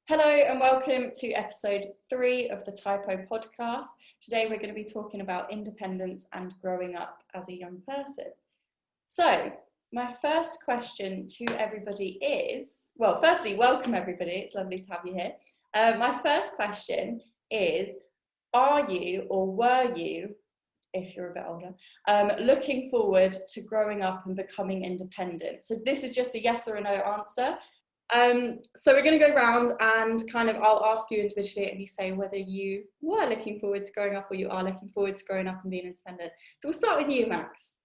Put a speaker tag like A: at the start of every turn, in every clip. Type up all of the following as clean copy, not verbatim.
A: Hello and welcome to episode 3 of the TYPO podcast. Today we're going to be talking about independence and growing up as a young person. So my first question to everybody is, well, firstly, welcome everybody. It's lovely to have you here. My first question is, are you or were you, if you're a bit older, looking forward to growing up and becoming independent? So this is just a yes or a no answer. So we're going to go around and I'll ask you individually and you say whether you were looking forward to growing up or you are looking forward to growing up and being independent. So we'll start with you, Max.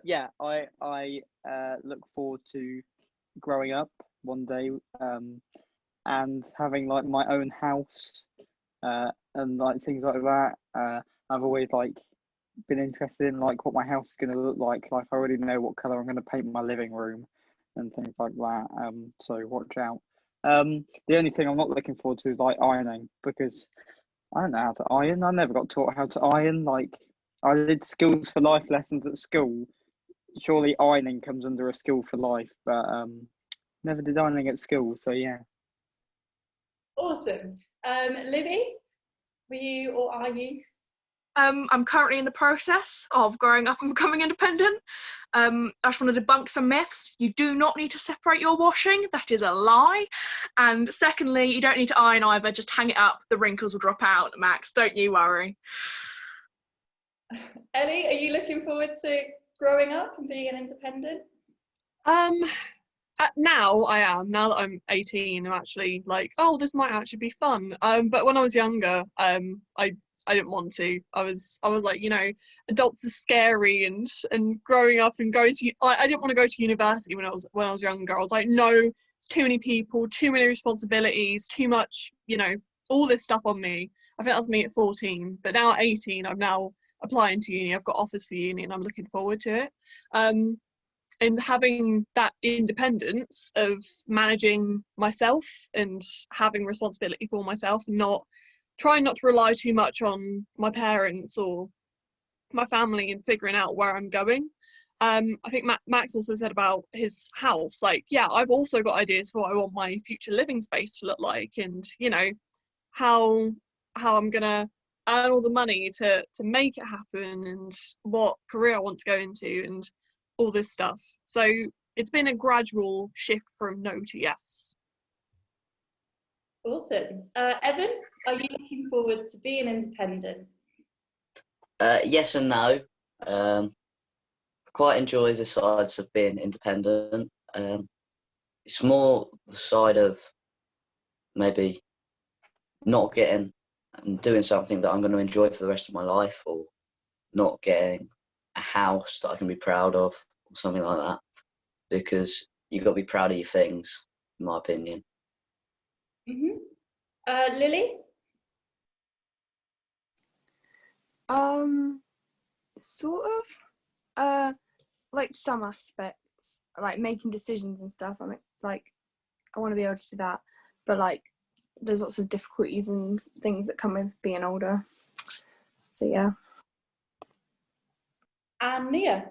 B: Yeah, I look forward to growing up one day, and having like my own house, and like things like that. I've always been interested in like what my house is going to look like. Like I already know what colour I'm going to paint my living room and things like that. So watch out. The only thing I'm not looking forward to is like ironing, because I don't know how to iron. I never got taught how to iron. Like I did skills for life lessons at school. Surely ironing comes under a skill for life, but never did ironing at school. So yeah.
A: Awesome. Libby, were you or are you?
C: I'm currently in the process of growing up and becoming independent. I just want to debunk some myths. You do not need to separate your washing. That is a lie. And secondly, you don't need to iron either. Just hang it up. The wrinkles will drop out, Max. Don't you worry.
A: Ellie, are you looking forward to growing up and being an independent?
C: Now I am. Now that I'm 18, I'm actually like, oh, this might actually be fun. But when I was younger, I didn't want to. I was like, you know, adults are scary, and growing up and going to I didn't want to go to university when I was younger. I was like, no, it's too many people, too many responsibilities, too much, you know, all this stuff on me. I think that was me at 14, but now at 18, I'm now applying to uni. I've got offers for uni, and I'm looking forward to it. And having that independence of managing myself and having responsibility for myself, and trying not to rely too much on my parents or my family and figuring out where I'm going. I think Max also said about his house. Like, yeah, I've also got ideas for what I want my future living space to look like, and you know how I'm gonna earn all the money to make it happen, and what career I want to go into, and all this stuff. So it's been a gradual shift from no to yes.
A: Awesome. Evan, are you looking forward to being independent?
D: Yes and no. I quite enjoy the sides of being independent. It's more the side of maybe not getting and doing something that I'm going to enjoy for the rest of my life, or not getting a house that I can be proud of, or something like that. Because you've got to be proud of your things, in my opinion.
A: Mm-hmm. Lily?
E: Sort of. Like some aspects, like making decisions and stuff. I mean, like, I want to be able to do that, but like, there's lots of difficulties and things that come with being older. So yeah.
A: And Nia?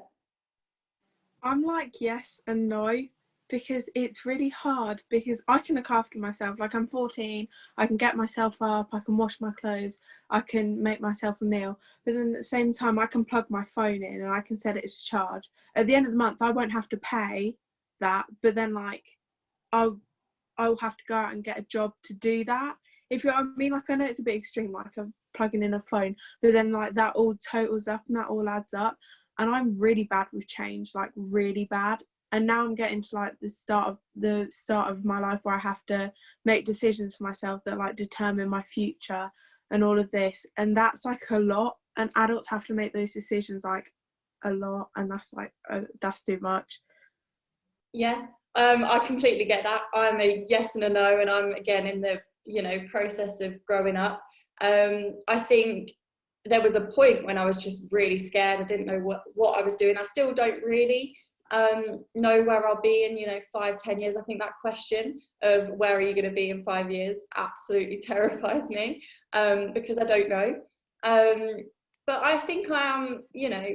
F: I'm like yes and no, because it's really hard, because I can look after myself. Like, I'm 14, I can get myself up, I can wash my clothes, I can make myself a meal, but then at the same time I can plug my phone in and I can set it to charge. At the end of the month I won't have to pay that, but then like I'll have to go out and get a job to do that, if you know what I mean. Like, I know it's a bit extreme, like I'm plugging in a phone, but then like that all totals up and that all adds up. And I'm really bad with change, like really bad. And now I'm getting to like the start of my life where I have to make decisions for myself that like determine my future and all of this. And that's like a lot. And adults have to make those decisions like a lot. And that's like, that's too much.
A: Yeah, I completely get that. I'm a yes and a no, and I'm again in the, you know, process of growing up. I think there was a point when I was just really scared. I didn't know what I was doing. I still don't really know where I'll be in, you know, 5-10 years. I think that question of where are you going to be in 5 years absolutely terrifies me, because I don't know. But I think I am, you know,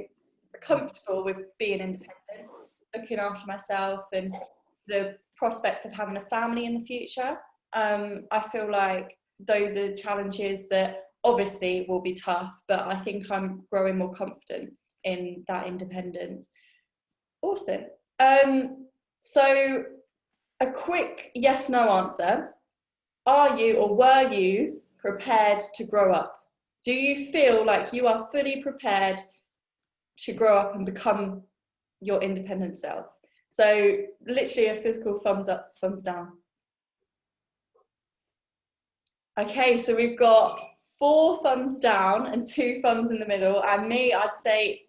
A: comfortable with being independent, looking after myself, and the prospect of having a family in the future. I feel like those are challenges that obviously will be tough, but I think I'm growing more confident in that independence. Awesome. So a quick yes/no answer. Are you or were you prepared to grow up? Do you feel like you are fully prepared to grow up and become your independent self? So literally a physical thumbs up, thumbs down. Okay, so we've got 4 thumbs down and 2 thumbs in the middle, and me, I'd say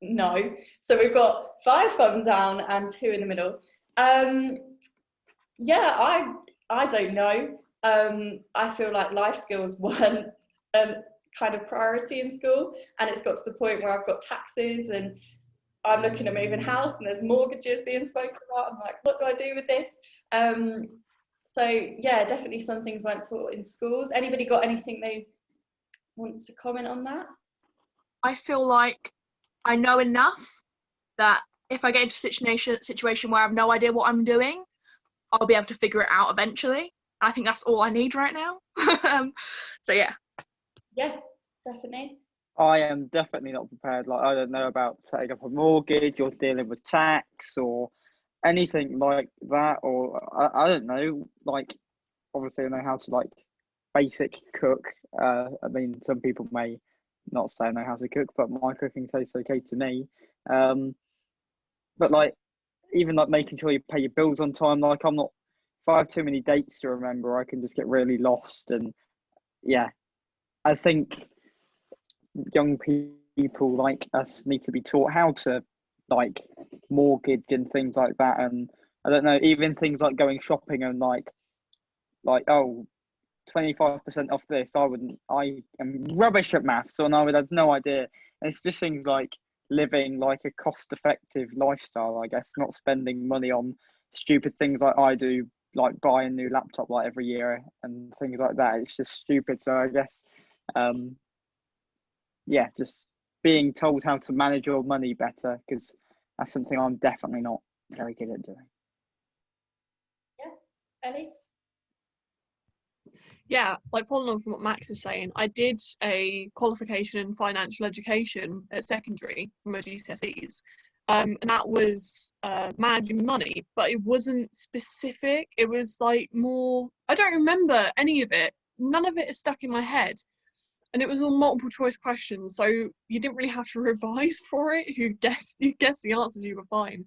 A: no. So we've got 5 thumbs down and 2 in the middle. Yeah, I don't know. I feel like life skills weren't a kind of priority in school, and it's got to the point where I've got taxes and I'm looking at moving house and there's mortgages being spoken about. I'm like, what do I do with this? So yeah, definitely some things weren't taught in schools. Anybody got anything they want to comment on that?
E: I feel like I know enough that if I get into a situation where I have no idea what I'm doing, I'll be able to figure it out eventually. I think that's all I need right now. So yeah.
A: Yeah, definitely.
B: I am definitely not prepared. Like, I don't know about setting up a mortgage or dealing with tax or anything like that. Or I don't know. Like, obviously, I know how to like basic cook. I mean, some people may not say I know how to cook, but my cooking tastes okay to me. But like, even like making sure you pay your bills on time. Like, I'm not. If I have too many dates to remember, I can just get really lost. And yeah, I think young people like us need to be taught how to like mortgage and things like that. And I don't know, even things like going shopping and like oh, 25% off this. I am rubbish at maths, so I would have no idea. And it's just things like living like a cost effective lifestyle, I guess, not spending money on stupid things like I do, like buy a new laptop like every year and things like that. It's just stupid. So I guess yeah, just being told how to manage your money better, because that's something I'm definitely not very good at doing.
A: Yeah, Ellie?
C: Yeah, like following on from what Max is saying, I did a qualification in financial education at secondary for my GCSEs. And that was managing money, but it wasn't specific. It was like more, I don't remember any of it. None of it is stuck in my head. And it was all multiple choice questions, so you didn't really have to revise for it. If you guessed the answers, you were fine.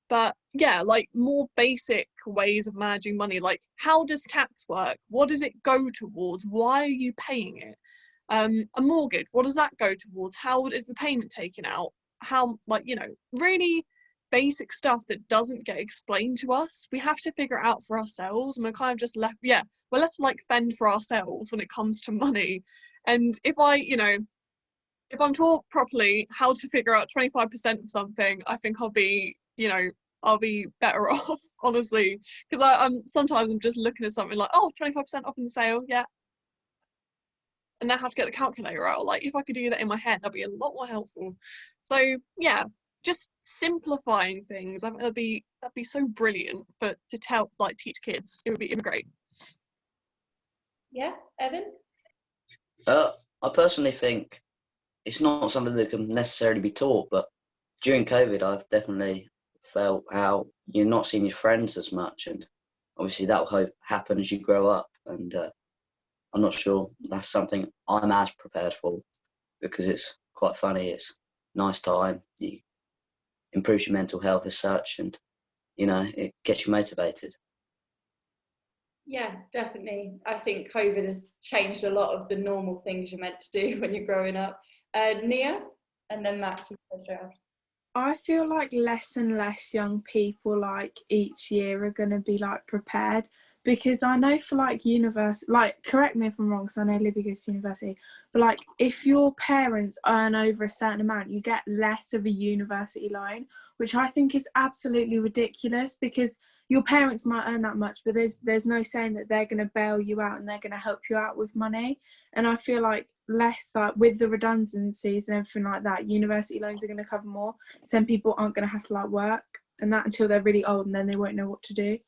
C: But yeah, like more basic ways of managing money, like how does tax work? What does it go towards? Why are you paying it? A mortgage, what does that go towards? How is the payment taken out? How, like, you know, really basic stuff that doesn't get explained to us. We have to figure it out for ourselves, and we're kind of just left, yeah, we're left to like fend for ourselves when it comes to money. And if I'm taught properly how to figure out 25% of something, I think I'll be better off, honestly, because I'm sometimes I'm just looking at something like, oh, 25% off in the sale, yeah, and then have to get the calculator out. Like, if I could do that in my head, that'd be a lot more helpful. So yeah, just simplifying things. I think that'd be so brilliant teach kids. It'd be great.
A: Yeah, Evan?
D: I personally think it's not something that can necessarily be taught, but during COVID, I've definitely felt how you're not seeing your friends as much, and obviously that will happen as you grow up. And I'm not sure that's something I'm as prepared for, because it's quite funny. It's nice time. You improves your mental health as such, and you know, it gets you motivated.
A: Yeah, definitely. I think COVID has changed a lot of the normal things you're meant to do when you're growing up. Nia, and then Max, you go straight after.
F: I feel like less and less young people like each year are going to be like prepared, because I know for like university, like, correct me if I'm wrong, because I know Libby goes to university, but like if your parents earn over a certain amount, you get less of a university loan, which I think is absolutely ridiculous, because your parents might earn that much, but there's no saying that they're going to bail you out and they're going to help you out with money. And I feel like less, like with the redundancies and everything like that, university loans are going to cover more, so then people aren't going to have to like work and that until they're really old, and then they won't know what to do.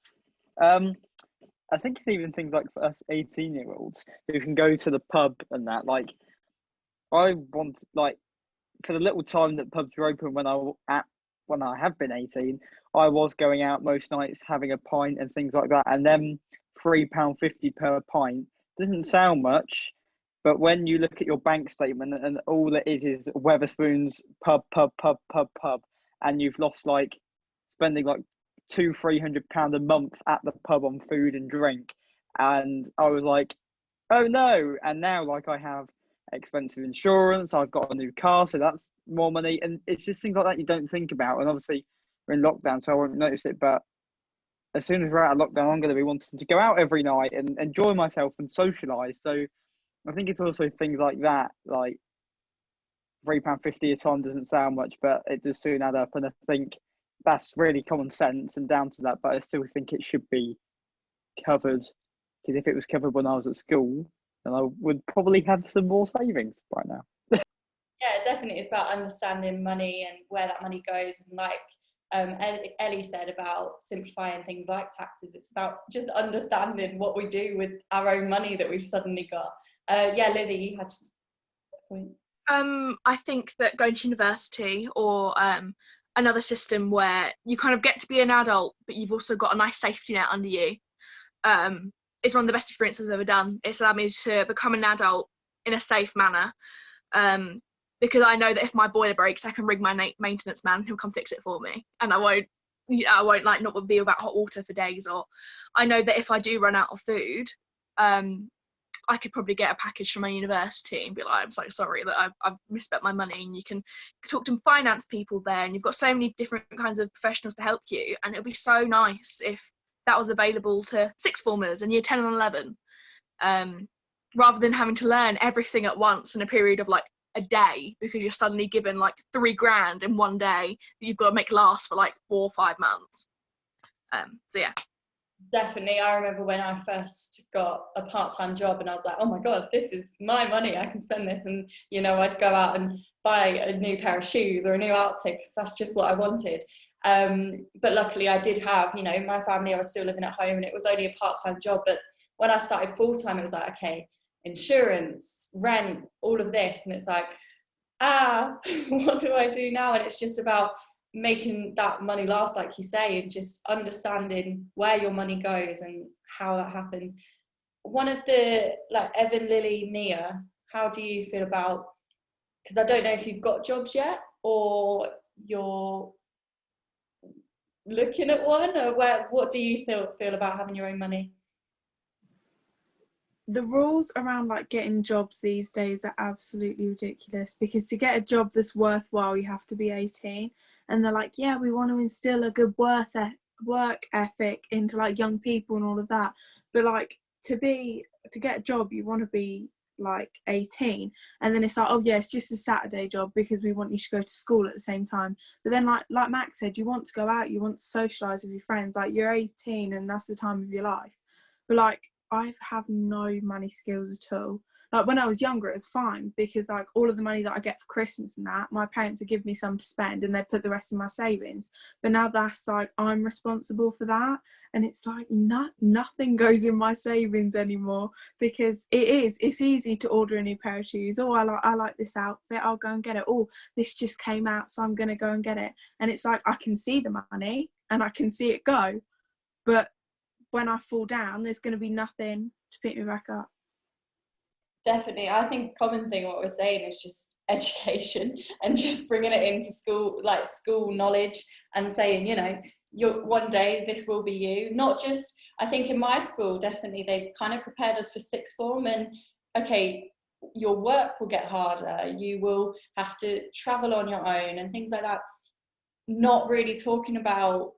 B: I think it's even things like for us 18-year-olds who can go to the pub and that. Like, I want, like, for the little time that pubs were open when I have been 18, I was going out most nights having a pint and things like that. And then £3.50 per pint doesn't sound much, but when you look at your bank statement and all it is Weatherspoons pub, and you've lost like spending like £200-300 a month at the pub on food and drink, and I was like, oh no. And now, like, I have expensive insurance, I've got a new car, so that's more money, and it's just things like that you don't think about. And obviously we're in lockdown, so I won't notice it, but as soon as we're out of lockdown, I'm going to be wanting to go out every night and enjoy myself and socialise. So I think it's also things like that, like £3.50 a time doesn't sound much, but it does soon add up. And I think that's really common sense and down to that, but I still think it should be covered, because if it was covered when I was at school, then I would probably have some more savings right now.
A: Yeah, definitely. It's about understanding money and where that money goes. And like Ellie said about simplifying things like taxes, it's about just understanding what we do with our own money that we've suddenly got. Yeah, Livy, you had a point.
C: I think that going to university or another system where you kind of get to be an adult, but you've also got a nice safety net under you, is one of the best experiences I've ever done. It's allowed me to become an adult in a safe manner, because I know that if my boiler breaks, I can ring my maintenance man who'll come fix it for me, and I won't like not be without hot water for days. Or I know that if I do run out of food, I could probably get a package from my university and be like, I'm so sorry that I've misspent my money. And you can talk to finance people there, and you've got so many different kinds of professionals to help you. And it would be so nice if that was available to sixth formers and year 10 and 11, rather than having to learn everything at once in a period of like a day, because you're suddenly given like £3,000 in one day that you've got to make last for like 4 or 5 months. So yeah.
A: Definitely. I remember when I first got a part-time job and I was like, oh my God, this is my money, I can spend this. And, you know, I'd go out and buy a new pair of shoes or a new outfit because that's just what I wanted. But luckily I did have, you know, my family, I was still living at home and it was only a part-time job. But when I started full-time, it was like, okay, insurance, rent, all of this. And it's like, what do I do now? And it's just about making that money last, like you say, and just understanding where your money goes and how that happens. One of the, like, Evan, Lily, Nia, how do you feel about, because I don't know if you've got jobs yet or you're looking at one, or what do you feel about having your own money?
F: The rules around like getting jobs these days are absolutely ridiculous, because to get a job that's worthwhile you have to be 18, and they're like, yeah, we want to instill a good work ethic into like young people and all of that, but like to get a job you want to be like 18, and then it's like, oh yeah, it's just a Saturday job because we want you to go to school at the same time. But then like Max said, you want to go out, you want to socialise with your friends, like you're 18 and that's the time of your life. But like I have no money skills at all. Like when I was younger, it was fine because like all of the money that I get for Christmas and that, my parents would give me some to spend and they put the rest in my savings. But now that's like, I'm responsible for that. And it's like, nothing goes in my savings anymore, because it's easy to order a new pair of shoes. Oh, I like this outfit, I'll go and get it. Oh, this just came out, so I'm going to go and get it. And it's like, I can see the money and I can see it go. But when I fall down, there's going to be nothing to pick me back up.
A: Definitely. I think a common thing what we're saying is just education and just bringing it into school, like school knowledge, and saying, you know, one day this will be you. Not just, I think in my school, definitely they've kind of prepared us for sixth form, and okay, your work will get harder, you will have to travel on your own and things like that. Not really talking about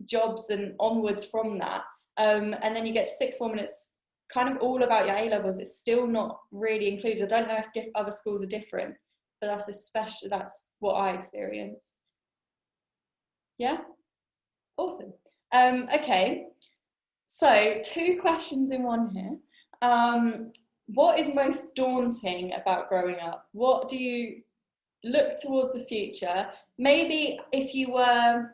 A: jobs and onwards from that. And then you get to sixth form and it's kind of all about your A-levels. It's still not really included. I don't know if other schools are different, but that's what I experience. Yeah, awesome. Okay, so 2 questions in one here. What is most daunting about growing up? What do you look towards the future? Maybe if you were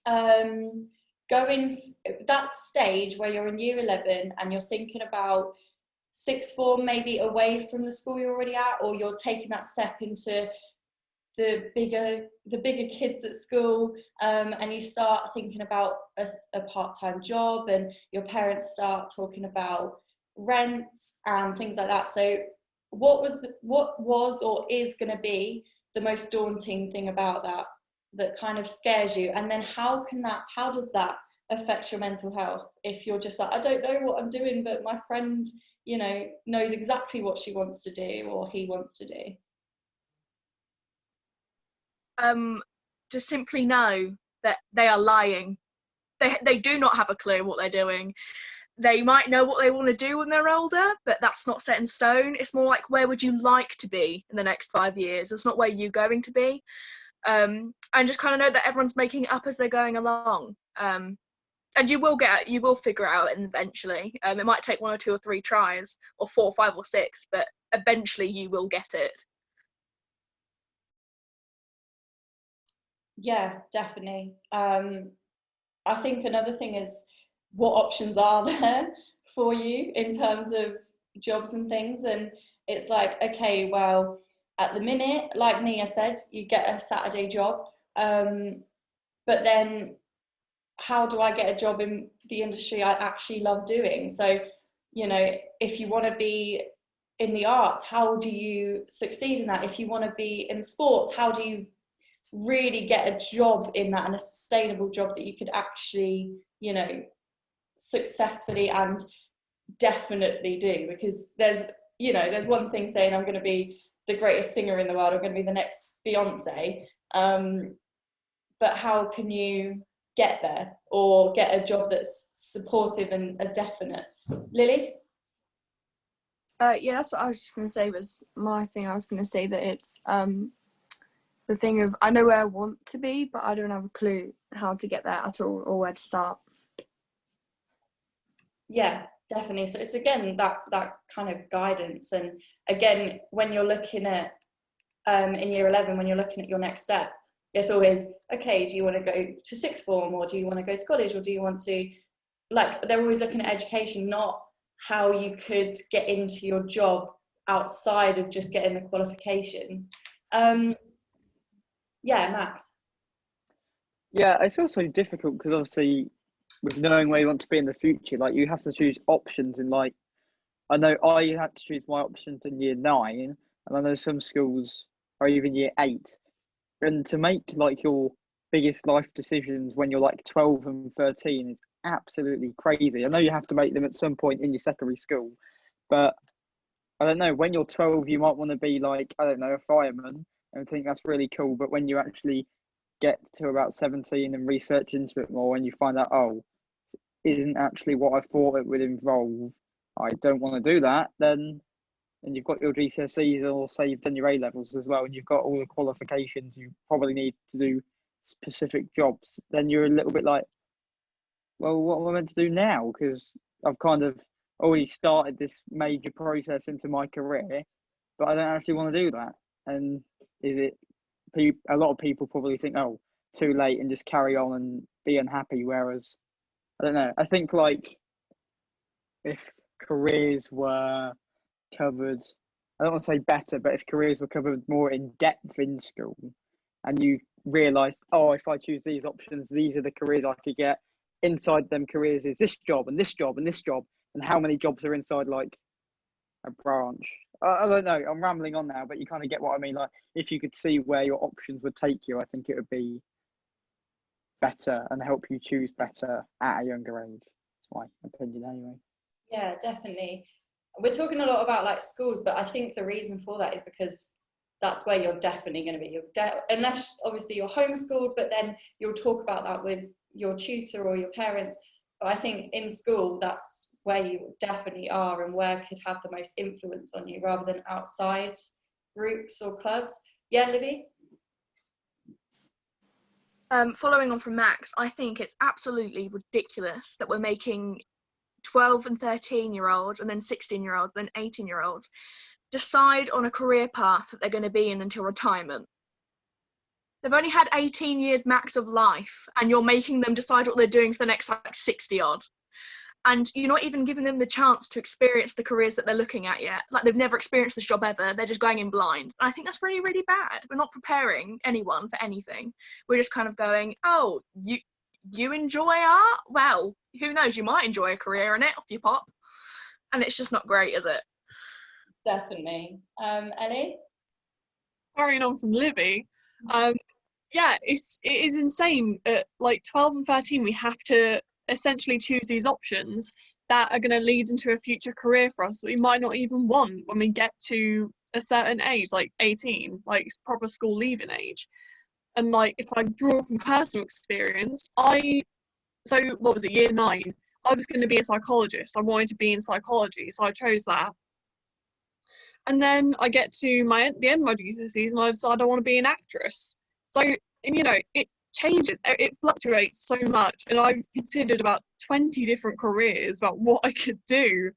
A: going that stage where you're in year 11 and you're thinking about sixth form, maybe away from the school you're already at, or you're taking that step into the bigger kids at school, and you start thinking about a part-time job, and your parents start talking about rents and things like that. So what was or is going to be the most daunting thing about that kind of scares you? And then how does that affect your mental health if you're just like, I don't know what I'm doing, but my friend, you know, knows exactly what she wants to do or he wants to do?
C: Just simply know that they are lying. They do not have a clue what they're doing. They might know what they want to do when they're older, but that's not set in stone. It's more like, where would you like to be in the next 5 years? It's not where you're going to be. And just kind of know that everyone's making it up as they're going along. And you will figure it out eventually. It might take 1 or 2 or 3 tries, or 4, 5 or 6, but eventually you will get it.
A: Yeah, definitely. I think another thing is, what options are there for you in terms of jobs and things? And it's like, okay, well, at the minute, like Nia said, you get a Saturday job, but then how do I get a job in the industry I actually love doing? So, you know, if you want to be in the arts, how do you succeed in that? If you want to be in sports, how do you really get a job in that, and a sustainable job that you could actually, you know, successfully and definitely do? Because there's one thing saying I'm going to be the greatest singer in the world, I'm going to be the next Beyonce, but how can you get there or get a job that's supportive and a definite? Lily?
E: Yeah, that's what I was just going to say, was my thing. I was going to say that it's the thing of, I know where I want to be, but I don't have a clue how to get there at all or where to start.
A: Yeah, definitely. So it's again that kind of guidance. And again, when you're looking at in year 11, when you're looking at your next step, it's always, okay, do you want to go to sixth form, or do you want to go to college, or do you want to, like, they're always looking at education, not how you could get into your job outside of just getting the qualifications. Yeah, Max.
B: Yeah, it's also difficult because obviously with knowing where you want to be in the future, like you have to choose options. And like, I know I had to choose my options in year 9, and I know some schools are even year 8. And to make like your biggest life decisions when you're like 12 and 13 is absolutely crazy. I know you have to make them at some point in your secondary school, but I don't know, when you're 12, you might want to be like, I don't know, a fireman, and think that's really cool. But when you actually get to about 17 and research into it more, and you find out, oh, isn't actually what I thought it would involve, I don't want to do that, then, and you've got your GCSEs, or say you've done your A levels as well, and you've got all the qualifications you probably need to do specific jobs, then you're a little bit like, well, what am I meant to do now? Because I've kind of already started this major process into my career, but I don't actually want to do that. And is it, a lot of people probably think, oh, too late, and just carry on and be unhappy. Whereas, I don't know, I think like if careers were covered, I don't want to say better, but if careers were covered more in depth in school, and you realised, oh, if I choose these options, these are the careers I could get. Inside them careers is this job and this job and this job, and how many jobs are inside like a branch. I don't know, I'm rambling on now, but you kind of get what I mean. Like, if you could see where your options would take you, I think it would be better and help you choose better at a younger age. That's my opinion anyway.
A: Yeah, definitely. We're talking a lot about like schools, but I think the reason for that is because that's where you're definitely going to be. Unless obviously you're homeschooled, but then you'll talk about that with your tutor or your parents. But I think in school, that's where you definitely are, and where could have the most influence on you, rather than outside groups or clubs. Yeah, Libby?
C: Following on from Max, I think it's absolutely ridiculous that we're making 12 and 13-year-olds, and then 16-year-olds, then 18-year-olds decide on a career path that they're going to be in until retirement.
G: They've only had 18 years max of life, and you're making them decide what they're doing for the next like 60 odd. And you're not even giving them the chance to experience the careers that they're looking at yet. Like, they've never experienced this job ever. They're just going in blind. And I think that's really, really bad. We're not preparing anyone for anything. We're just kind of going, oh, you enjoy art? Well, who knows? You might enjoy a career in it, off you pop. And it's just not great, is it?
A: Definitely. Ellie?
C: Carrying on from Livy, yeah, it is insane. At like 12 and 13, we have to essentially choose these options that are going to lead into a future career for us that we might not even want when we get to a certain age, like 18, like proper school leaving age. And like, if I draw from personal experience, so what was it, year 9, I was going to be a psychologist. I wanted to be in psychology, so I chose that. And then I get to the end of my GCSEs and I decide I want to be an actress. So, and you know, it changes, it fluctuates so much. And I've considered about 20 different careers about what I could do.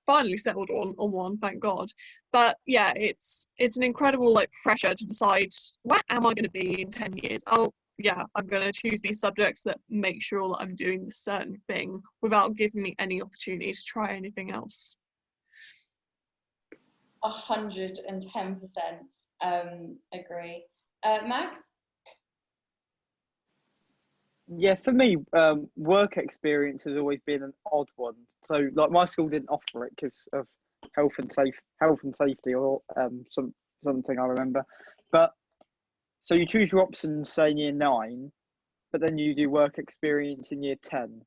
C: Finally settled on one, thank God. But yeah, it's an incredible like pressure to decide, what am I going to be in 10 years? Oh, yeah, I'm going to choose these subjects that make sure that I'm doing this certain thing without giving me any opportunity to try anything else.
A: 110% agree. Max?
B: Yeah, for me, work experience has always been an odd one. So, like, my school didn't offer it because of health and safety, or something I remember. But so you choose your options, say in year 9, but then you do work experience in year 10,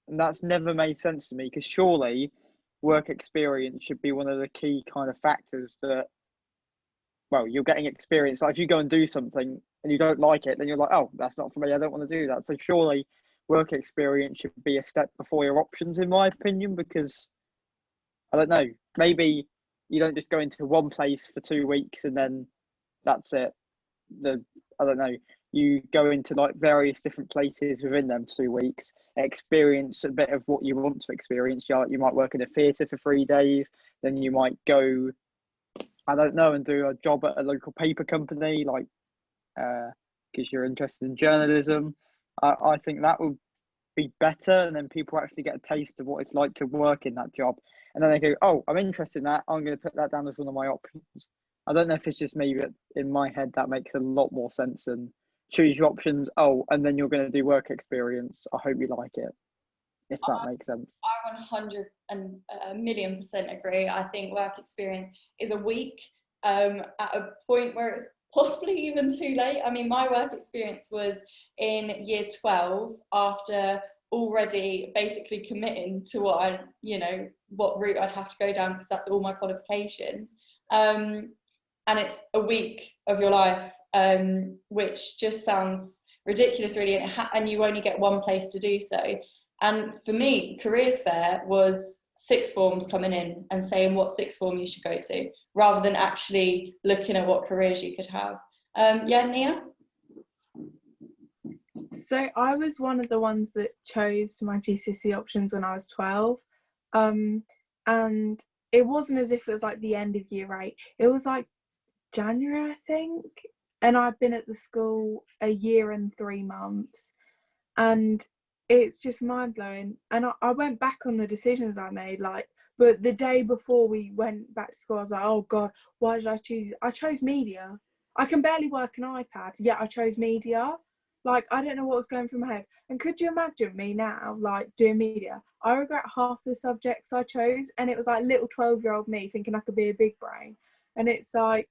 B: and that's never made sense to me, because surely work experience should be one of the key kind of factors that, well, you're getting experience. Like, if you go and do something and you don't like it, then you're like, oh, that's not for me, I don't want to do that. So surely work experience should be a step before your options, in my opinion, because I don't know, maybe you don't just go into one place for 2 weeks and then that's it. I don't know, you go into like various different places within them 2 weeks, experience a bit of what you want to experience. You might work in a theatre for 3 days, then you might go, I don't know, and do a job at a local paper company, like, because you're interested in journalism. I think that would be better, and then people actually get a taste of what it's like to work in that job, and then they go, oh, I'm interested in that, I'm going to put that down as one of my options. I don't know if it's just me, but in my head that makes a lot more sense than choose your options, oh, and then you're going to do work experience, I hope you like it, if that makes sense.
A: I 100% agree. I think work experience is a week, at a point where it's possibly even too late. I mean, my work experience was in year 12, after already basically committing to what route I'd have to go down, because that's all my qualifications. And it's a week of your life, which just sounds ridiculous, really, and you only get one place to do so. And for me, careers fair was sixth forms coming in and saying what sixth form you should go to, rather than actually looking at what careers you could have. Yeah, Nia?
F: So I was one of the ones that chose my GCSE options when I was 12. And it wasn't as if it was like the end of year 8. It was like January, I think. And I've been at the school a year and 3 months. And it's just mind-blowing. And I went back on the decisions I made, but the day before we went back to school, I was like, oh God, why did I choose? I chose media. I can barely work an iPad, yet I chose media. Like, I don't know what was going through my head. And could you imagine me now, like, doing media? I regret half the subjects I chose, and it was like little 12-year-old me thinking I could be a big brain. And it's like,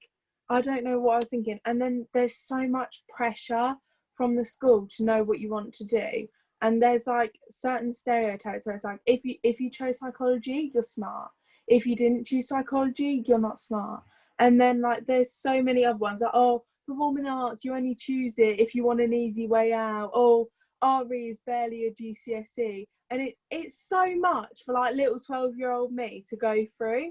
F: I don't know what I was thinking. And then there's so much pressure from the school to know what you want to do. And there's like certain stereotypes where it's like, if you chose psychology, you're smart. If you didn't choose psychology, you're not smart. And then like there's so many other ones like, oh, performing arts, you only choose it if you want an easy way out. Oh, RE is barely a GCSE. And it's so much for like little 12-year-old me to go through.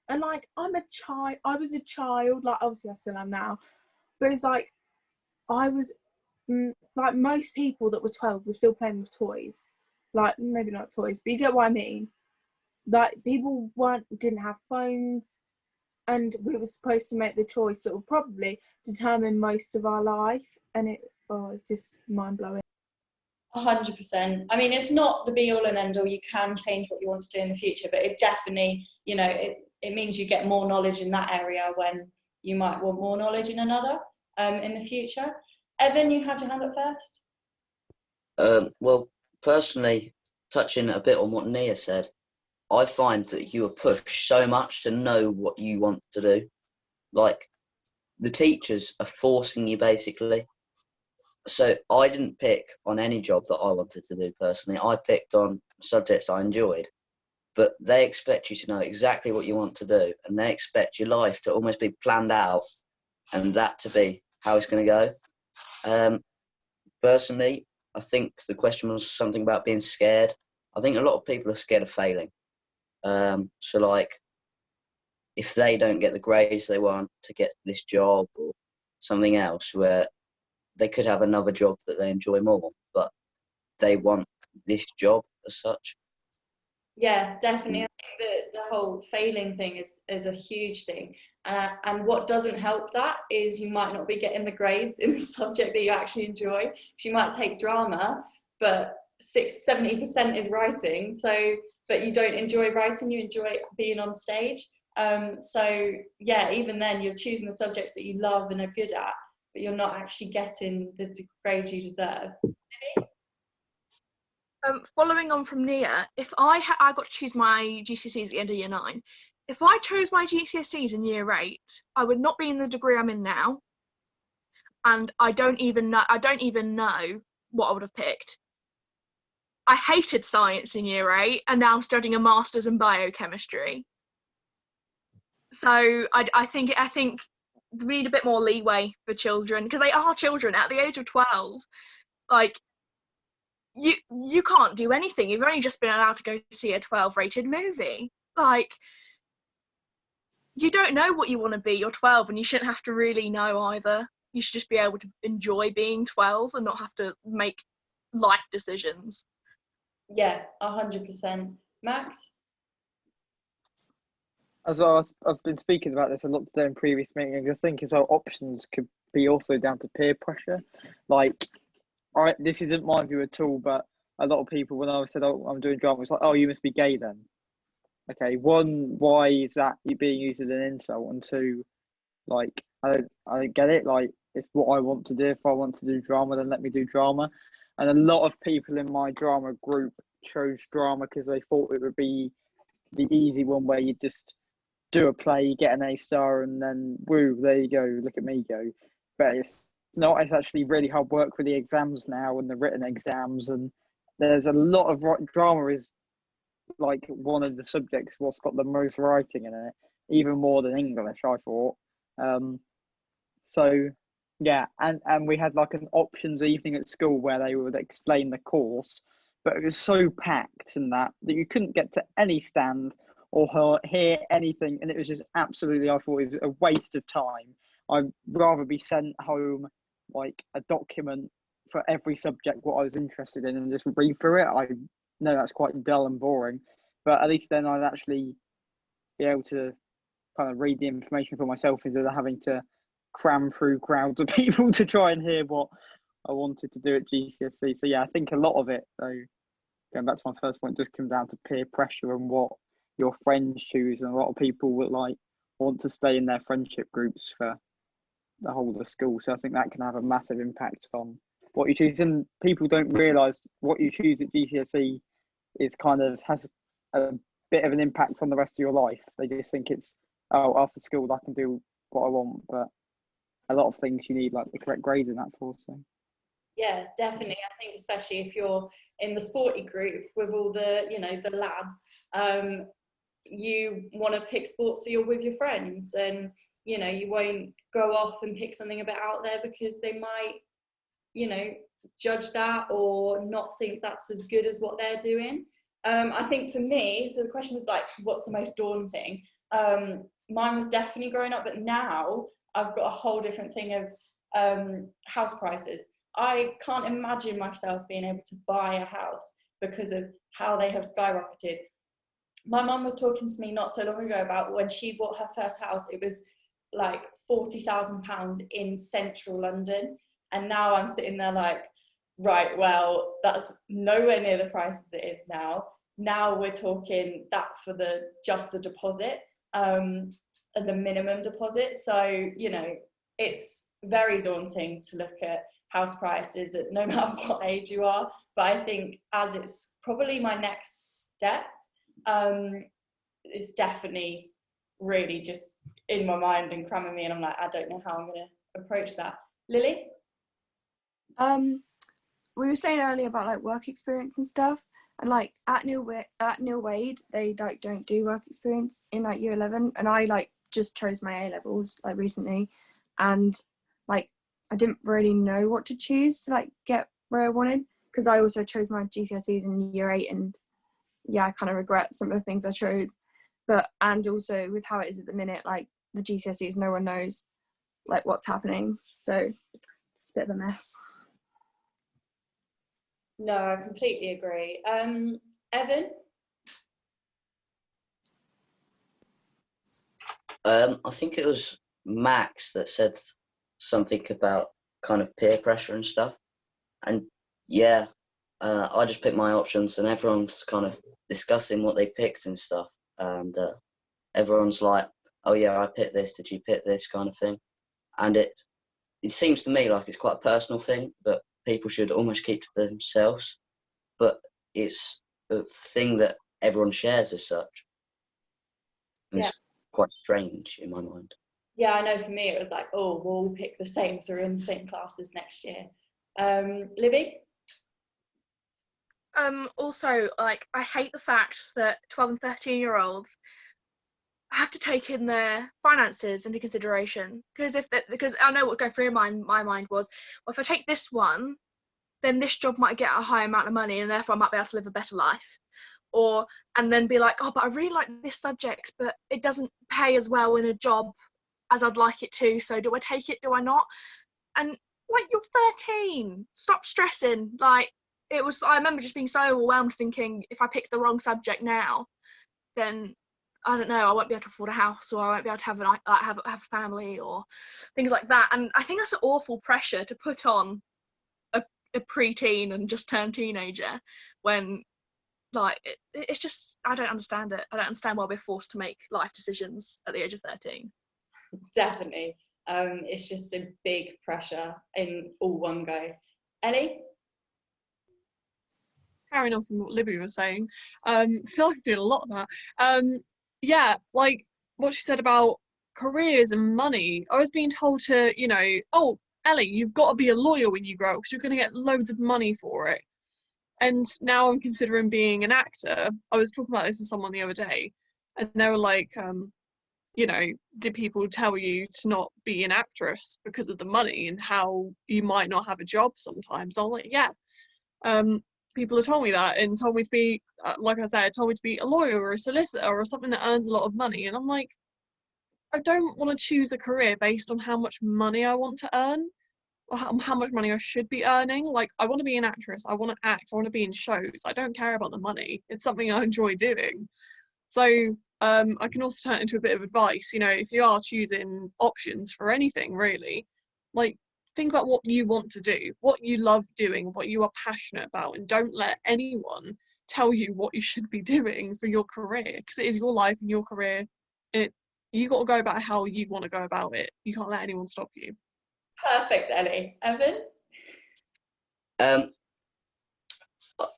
F: And like I was a child, like obviously I still am now, but it's like I was like most people that were 12 were still playing with toys. Like maybe not toys, but you get what I mean. Like people didn't have phones. and we were supposed to make the choice that will probably determine most of our life, and it's just mind-blowing.
A: 100%. I mean, it's not the be all and end all. You can change what you want to do in the future, but it definitely, you know, it means you get more knowledge in that area when you might want more knowledge in another in the future. Evan, you had your hand up first.
D: Well, personally, touching a bit on what Nia said, I find that you are pushed so much to know what you want to do. Like, the teachers are forcing you basically. So I didn't pick on any job that I wanted to do personally. I picked on subjects I enjoyed. But they expect you to know exactly what you want to do, and they expect your life to almost be planned out and that to be how it's going to go. Personally, I think the question was something about being scared. I think a lot of people are scared of failing. So, like, if they don't get the grades they want to get this job or something else, where they could have another job that they enjoy more, but they want this job as such.
A: Yeah, definitely. I think the whole failing thing is a huge thing. And what doesn't help that is you might not be getting the grades in the subject that you actually enjoy. Because you might take drama, but 70% is writing. So, but you don't enjoy writing, you enjoy being on stage. So yeah, even then you're choosing the subjects that you love and are good at, but you're not actually getting the grades you deserve.
G: Following on from Nia, if I got to choose my GCSEs at the end of year 9, if I chose my GCSEs in year 8, I would not be in the degree I'm in now, and I don't even know what I would have picked. I hated science in year 8, and now I'm studying a master's in biochemistry. So I think we need a bit more leeway for children, because they are children at the age of 12. Like, you can't do anything. You've only just been allowed to go see a 12 rated movie. Like, you don't know what you want to be. You're 12 and you shouldn't have to really know either. You should just be able to enjoy being 12 and not have to make life decisions.
A: Yeah, 100%. Max?
B: As well, I've been speaking about this a lot today in previous meetings. I think as well, options could be also down to peer pressure. Like, this isn't my view at all, but a lot of people, when I said, "Oh, I'm doing drama," it's like, "Oh, you must be gay then." Okay, one, why is that being used as an insult? And two, like, I don't get it. Like, it's what I want to do. If I want to do drama, then let me do drama. And a lot of people in my drama group chose drama because they thought it would be the easy one where you just do a play, you get an A star, and then woo, there you go, look at me go. But it's not. It's actually really hard work for the exams now and the written exams, and there's a lot of drama is like one of the subjects what's got the most writing in it, even more than English, I thought. So yeah, and we had like an options evening at school where they would explain the course, but it was so packed and that you couldn't get to any stand or hear anything, and it was just absolutely, I thought it was a waste of time. I'd rather be sent home like a document for every subject what I was interested in and just read through it. I know that's quite dull and boring, but at least then I'd actually be able to kind of read the information for myself instead of having to cram through crowds of people to try and hear what I wanted to do at GCSE. So yeah, I think a lot of it, though, going back to my first point, just comes down to peer pressure and what your friends choose, and a lot of people would like want to stay in their friendship groups for the whole of the school. So I think that can have a massive impact on what you choose, and people don't realise what you choose at GCSE is kind of has a bit of an impact on the rest of your life. They just think it's, oh, after school I can do what I want, but a lot of things you need like the correct grades in that for. So
A: Yeah, definitely. I think especially if you're in the sporty group with all the, you know, the lads, you want to pick sports so you're with your friends, and you know, you won't go off and pick something a bit out there because they might, you know, judge that or not think that's as good as what they're doing. I think for me, so the question was like, what's the most daunting? Mine was definitely growing up, but now I've got a whole different thing of house prices. I can't imagine myself being able to buy a house because of how they have skyrocketed. my mum was talking to me not so long ago about when she bought her first house, it was like £40,000 in central London. And now I'm sitting there like, right, well, that's nowhere near the price as it is now. Now we're talking that for just the deposit, and the minimum deposit. So, you know, it's very daunting to look at house prices at no matter what age you are. But I think as it's probably my next step, it's definitely really just in my mind and cramming me, and I'm like, I don't know how I'm going to approach that. Lily?
E: We were saying earlier about like work experience and stuff, and like at Neil Wade they like don't do work experience in like year 11, and I like just chose my A levels like recently, and like I didn't really know what to choose to like get where I wanted, because I also chose my GCSEs in year 8, and yeah, I kind of regret some of the things I chose. But and also with how it is at the minute, like the GCSEs, no one knows like what's happening, so it's a bit of a mess.
A: No, I completely agree. Evan?
D: I think it was Max that said something about kind of peer pressure and stuff. And yeah, I just picked my options, and everyone's kind of discussing what they picked and stuff. And everyone's like, "Oh yeah, I picked this. Did you pick this?" kind of thing. And it seems to me like it's quite a personal thing that people should almost keep to themselves, but it's a thing that everyone shares as such. And it's quite strange in my mind.
A: Yeah, I know for me it was like, oh, we'll all pick the same, so we're in the same classes next year. Libby?
G: Also, like, I hate the fact that 12 and 13-year-olds have to take in their finances into consideration, because I know what going through my mind was, well, if I take this one, then this job might get a high amount of money, and therefore I might be able to live a better life. And then be like, oh, but I really like this subject, but it doesn't pay as well in a job as I'd like it to, so do I take it, do I not? And like, you're 13, stop stressing. Like, I remember just being so overwhelmed, thinking if I pick the wrong subject now, then I don't know, I won't be able to afford a house, or I won't be able to have a family, or things like that. And I think that's an awful pressure to put on a preteen and just turned teenager, when like it's just, I don't understand it. I don't understand why we're forced to make life decisions at the age of 13.
A: Definitely. It's just a big pressure in all one go. Ellie?
C: Carrying on from what Libby was saying, I feel like I'm doing a lot of that. Yeah, like what she said about careers and money. I was being told to, you know, oh, Ellie, you've got to be a lawyer when you grow up because you're going to get loads of money for it. And now I'm considering being an actor. I was talking about this with someone the other day, and they were like, you know, did people tell you to not be an actress because of the money and how you might not have a job sometimes? I'm like, yeah. People have told me that, and told me to be, like I said, told me to be a lawyer or a solicitor or something that earns a lot of money. And I'm like, I don't want to choose a career based on how much money I want to earn, or how much money I should be earning. Like, I want to be an actress, I want to act, I want to be in shows. I don't care about the money. It's something I enjoy doing. So I can also turn it into a bit of advice. You know, if you are choosing options for anything really, like, think about what you want to do, what you love doing, what you are passionate about, and don't let anyone tell you what you should be doing for your career, because it is your life and your career. You got to go about how you want to go about it. You can't let anyone stop you.
A: Perfect, Ellie. Evan?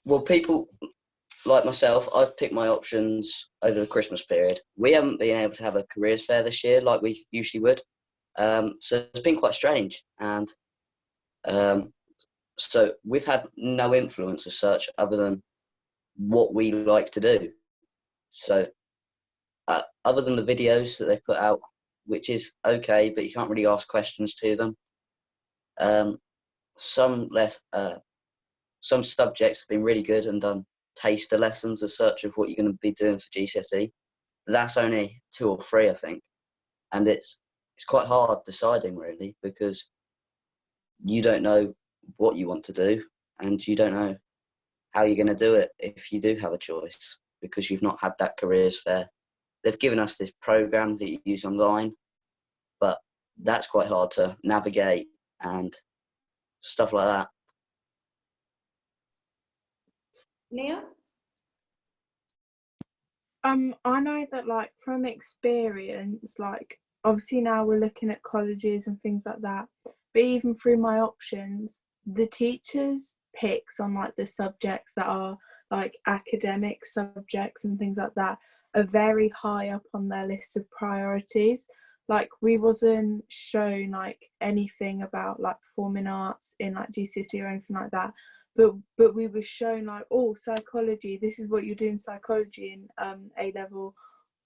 D: Well, people like myself, I've picked my options over the Christmas period. We haven't been able to have a careers fair this year like we usually would. So it's been quite strange. And so we've had no influence as such other than what we like to do. So other than the videos that they put out, which is okay, but you can't really ask questions to them. Some subjects have been really good and done taster lessons as such of what you're going to be doing for GCSE. But that's only 2 or 3, I think, and it's quite hard deciding really, because you don't know what you want to do and you don't know how you're going to do it if you do have a choice. because you've not had that careers fair. They've given us this program that you use online, but that's quite hard to navigate and stuff like that.
A: Nia?
F: I know that, like, from experience, like, obviously now we're looking at colleges and things like that, but even through my options, the teachers picks on like the subjects that are like academic subjects and things like that are very high up on their list of priorities. Like, we wasn't shown like anything about like performing arts in like GCSE or anything like that, but we were shown like, oh, psychology, this is what you do in psychology in A level,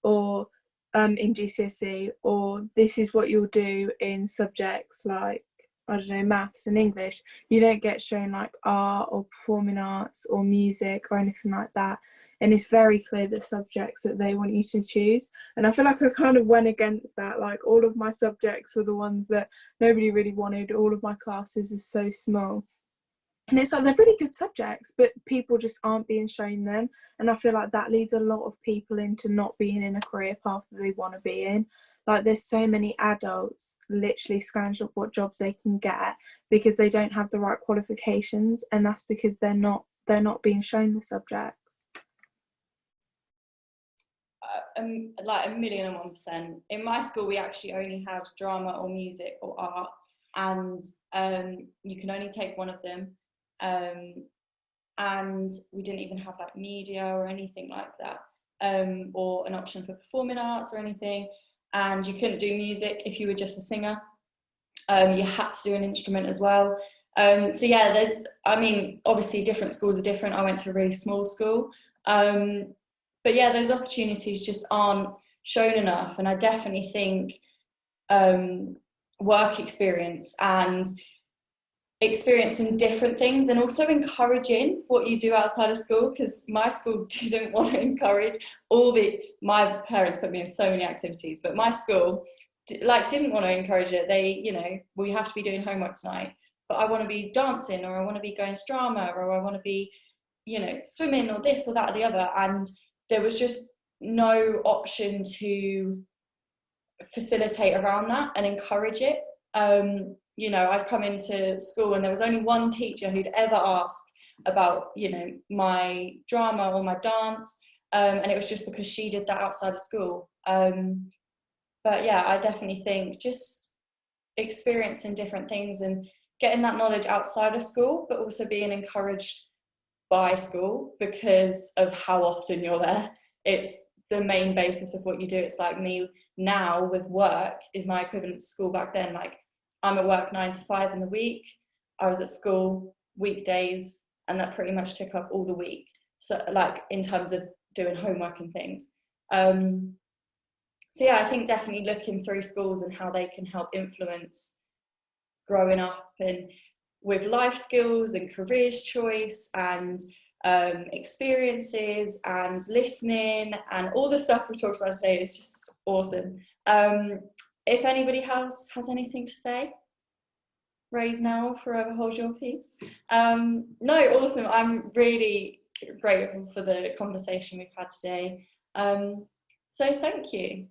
F: or in GCSE, or this is what you'll do in subjects like, I don't know, maths and English. You don't get shown like art or performing arts or music or anything like that. And it's very clear the subjects that they want you to choose. And I feel like I kind of went against that. Like, all of my subjects were the ones that nobody really wanted. All of my classes are so small. And it's like, they're really good subjects, but people just aren't being shown them. And I feel like that leads a lot of people into not being in a career path that they want to be in. Like, there's so many adults literally scrounge up what jobs they can get because they don't have the right qualifications, and that's because they're not being shown the subjects.
A: Like 1,001%. In my school, we actually only had drama or music or art, and you can only take one of them. And we didn't even have like media or anything like that, or an option for performing arts or anything. And you couldn't do music if you were just a singer. You had to do an instrument as well. So yeah, there's, I mean, obviously different schools are different. I went to a really small school. But yeah, those opportunities just aren't shown enough. And I definitely think work experience and experiencing different things, and also encouraging what you do outside of school, because my school didn't want to encourage my parents put me in so many activities, but my school didn't want to encourage it. They, well, you have to be doing homework tonight, but I want to be dancing, or I want to be going to drama, or I want to be, swimming, or this or that or the other. And there was just no option to facilitate around that and encourage it. I'd come into school and there was only one teacher who'd ever asked about, my drama or my dance, and it was just because she did that outside of school. But yeah, I definitely think just experiencing different things and getting that knowledge outside of school, but also being encouraged by school because of how often you're there. It's the main basis of what you do. It's like me now with work is my equivalent to school back then. Like, I'm at work 9 to 5 in the week. I was at school weekdays, and that pretty much took up all the week. So like in terms of doing homework and things. So yeah, I think definitely looking through schools and how they can help influence growing up and with life skills and careers choice and experiences and listening and all the stuff we talked about today is just awesome. If anybody else has anything to say, raise now, forever hold your peace. No, awesome. I'm really grateful for the conversation we've had today. So thank you.